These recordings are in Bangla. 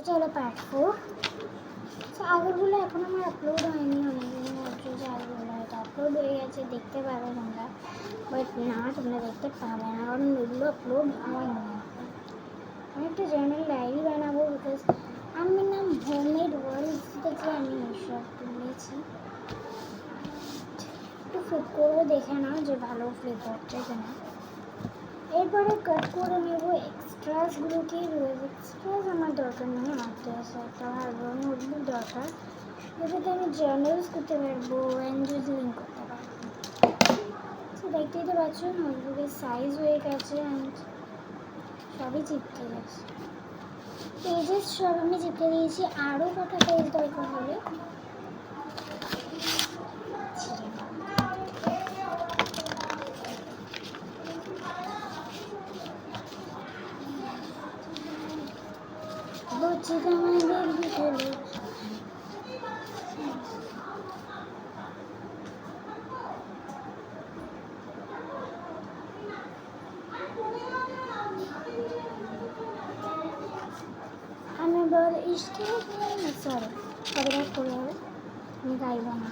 চলো পার্ট 4। তো আগেরগুলো এখন আমার আপলোড হয়নি, অনেকদিন হচ্ছে যে আগেরগুলো হয়তো আপলোড হয়ে গেছে, দেখতে পাবে তোমরা, বাট না তোমরা দেখতে পাবে না কারণ এগুলো আপলোড হয়নি। আমি একটা জার্নাল ডায়েরি বানাবো, বিকজ আমি নাম হোমমেড ওয়ার্ল্ডস থেকে আমি এইসব তুলেছি। একটু ফ্লিপ করে দেখে নাও যে ভালো ফ্লিপ হচ্ছে কিনা। এরপরে কাট করে নেবো এক্সট্রাসগুলোকে। এক্সট্রাস আমার দরকার নেই, আমার তো একটা ভালো নোটবুক দরকার, যেটাতে আমি জার্নালস করতে পারবো, অ্যান্ড লিঙ্ক করতে পারবো। তো দেখতেই তো পাচ্ছ নোটবুকের সাইজ হয়ে গেছে, অ্যান্ড সবই চিপকে গেছে, পেজেস সব আমি চিপকে দিয়েছি। আরও কটা পেজ দরকার হলে বচিত আমাদের বিকেলে। আমি বল ইসকে সরি কবিরাট করে হবে, আমি গাইব না।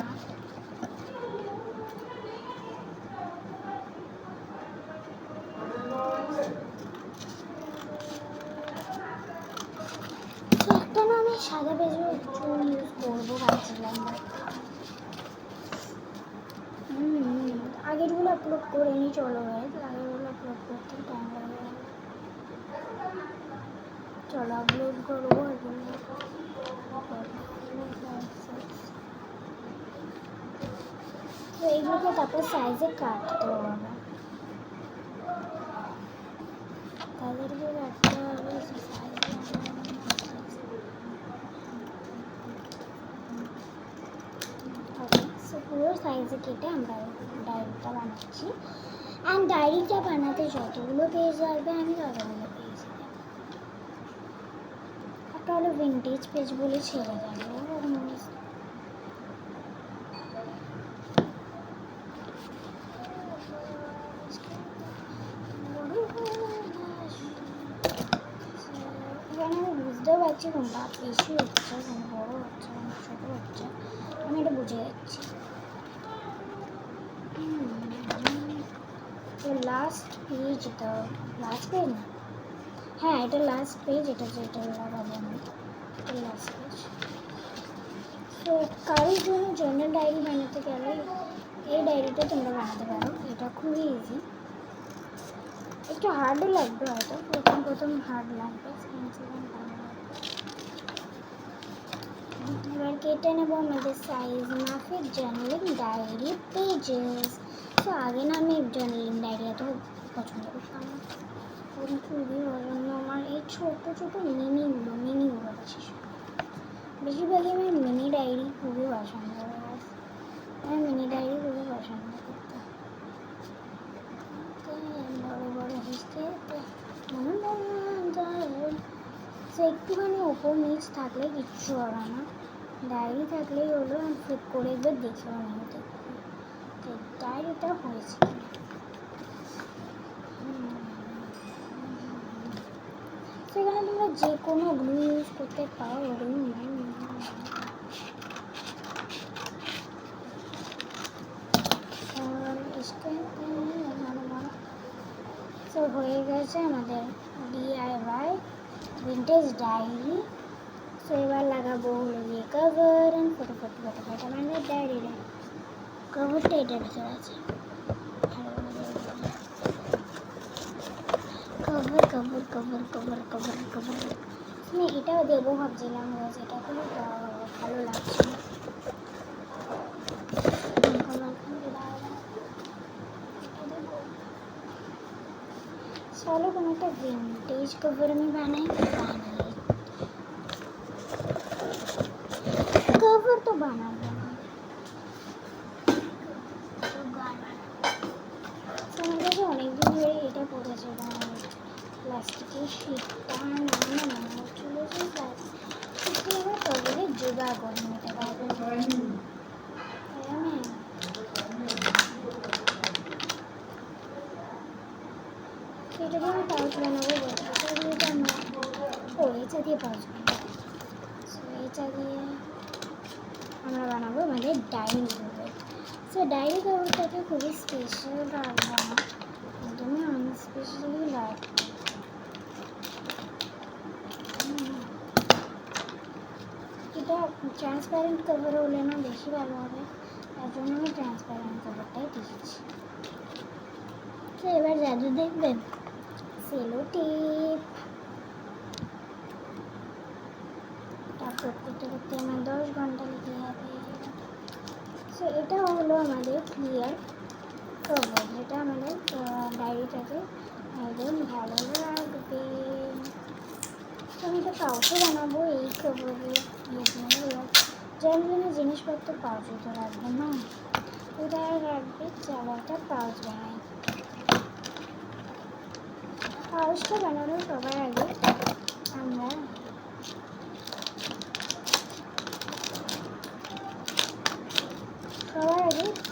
একটা না আমি সাদা পেজও একটু ইউজ করবো ভাবছিলাম, আগেরগুলো আপলোড করে নি। চলো আগেরগুলো আপলোড করতে টাইম লাগে, চলো আপলোড করবো এগুলো। তো এইগুলোকে তারপর সাইজে কাটতে হবে, তাদেরকে কাটতে হবে পুরো সাইজে কেটে আমরা ডায়েরিটা বানাচ্ছি। অ্যান্ড ডায়েরিটা বানাতে যতগুলো পেজ লাগবে আমি ততগুলো পেজ দেবো। একটা হলো ভিন্টেজ পেজ বলে ছেড়ে যাবে, এখানে আমি বুঝতেও পারছি কোনটা বেশি হচ্ছে, কোন বড়ো হচ্ছে, কোন ছোটো হচ্ছে, আমি এটা বুঝে যাচ্ছি। তো লাস্ট পেজ, তো লাস্ট পেজ না, হ্যাঁ এটা লাস্ট পেজ, এটা যেটা লাগাবো আমি, এটা লাস্ট পেজ। তো কারোর জন্য জার্নাল ডায়েরি বানাতে গেলে এই ডায়েরিটা তোমরা বানাতে পারো, এটা খুবই ইজি। একটু হার্ডও লাগবে হয়তো, প্রথম হার্ড লাগবে, এবার কেটে নেবো আমাদের সাইজ মাফিক জার্নালিং ডায়েরি পেজেস। তো আগে না আমি জার্নালিং ডায়েরি এত পছন্দ করতাম না, খুবই পছন্দ আমার এই ছোটো ছোটো মিনিগুলো বেশিরভাগই আমি মিনি ডায়েরি খুবই পছন্দ করি, আমি মিনি ডায়েরি খুবই পছন্দ করতাম। বড়ো বড়ো হিসতে একটুখানি ওপর নিচ থাকলে কিচ্ছু হবে না, ডায়েরি থাকলেই হলো। আমি ফ্লিপ করে একবার দেখেও নিও দেখবো ডায়েরিটা হয়েছে। সেখানে তোমরা যে কোনো গ্লু ইউজ করতে পারো, তো হয়ে গেছে আমাদের DIY ভিন্টেজ ডায়েরি। তো এবার লাগাবো হলো গিয়ে কভার, অ্যান্ড ফটোফট আমাদের ডায়েরি কভারটা এটার ভিতরে আছে, কভার আমি এটাও দেবো ভাবছিলাম, এটা খুবই ভালো লাগছে। চলো কোনো একটা ভিন্টেজ কভার আমি বানাই, কভার তো বানাবো না, আমার কাছে অনেকদিন ধরে এটা পড়েছে, প্লাস্টিকের শিটটা নামানো মনে হচ্ছিল যে প্লাস্টিকটা আবার কভারে জোগাড় করে নিতে পারবো। এটা দিয়ে আমি পাউচ বানাবো, বলছি এটা দিয়ে আমরা এটা দিয়ে পাউচ বানাবো। চালিয়ে আমরা বানাবো আমাদের ডায়েরি কাগজ। সো ডায়েরি কাগজটাকে খুবই স্পেশাল রাখবো না, একদমই আনস্পেশালি রাখবো। এটা ট্রান্সপারেন্ট কভার হলে না বেশি ভালো হবে, তার জন্য আমি ট্রান্সপারেন্ট কভারটাই দিয়েছি। তো এবার জাদু দেখবেন, সেলো টেপ করতে করতে আমার 10 ঘন্টা লেগে যাবে। সো এটা হলো আমাদের ক্লিয়ার কভার, যেটা আমাদের ডায়েরিটাকে একদম ভালো রাখবে। তো আমি একটা পাউচও বানাবো এই কভারের যেন জিনিসপত্র পাউচে তো রাখবো না, এটা রাখবে চলো একটা পাউচ বানাই। পাউচটা বানানোর সবার আগে আমরা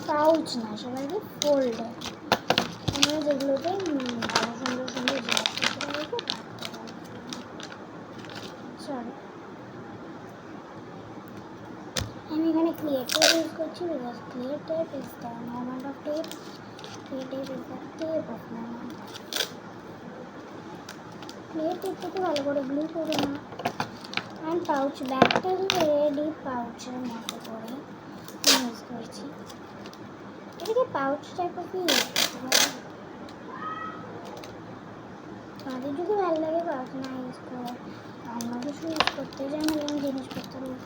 পাউচ না, সবার আগে ফোল্ডার, আমরা যেগুলোতে ভালো সুন্দর সুন্দর জিনিসপত্র রাখবো। সরি, আমি এখানে ক্লিয়ার টেপ ইউজ করছি, because clear tape is the moment of tape, clear tape is the tape of moment. Clear টেপটাকে ভালো করে গ্লু করো না। অ্যান্ড পাউচ ব্যাগটা রেডি পাউচের মতো করে ইউজ করছি, এটাকে পাউচ টাইপ অফ ইউজ করতে পারি। আমাদের যদি ভালো লাগে পাউচ না ইউজ করে অন্য কিছু ইউজ করতে জানো, যেমন জিনিসপত্র ইউজ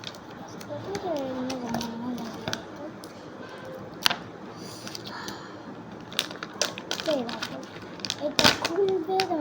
করতে এগুলো জানা না জানতে। এটা খুলবে।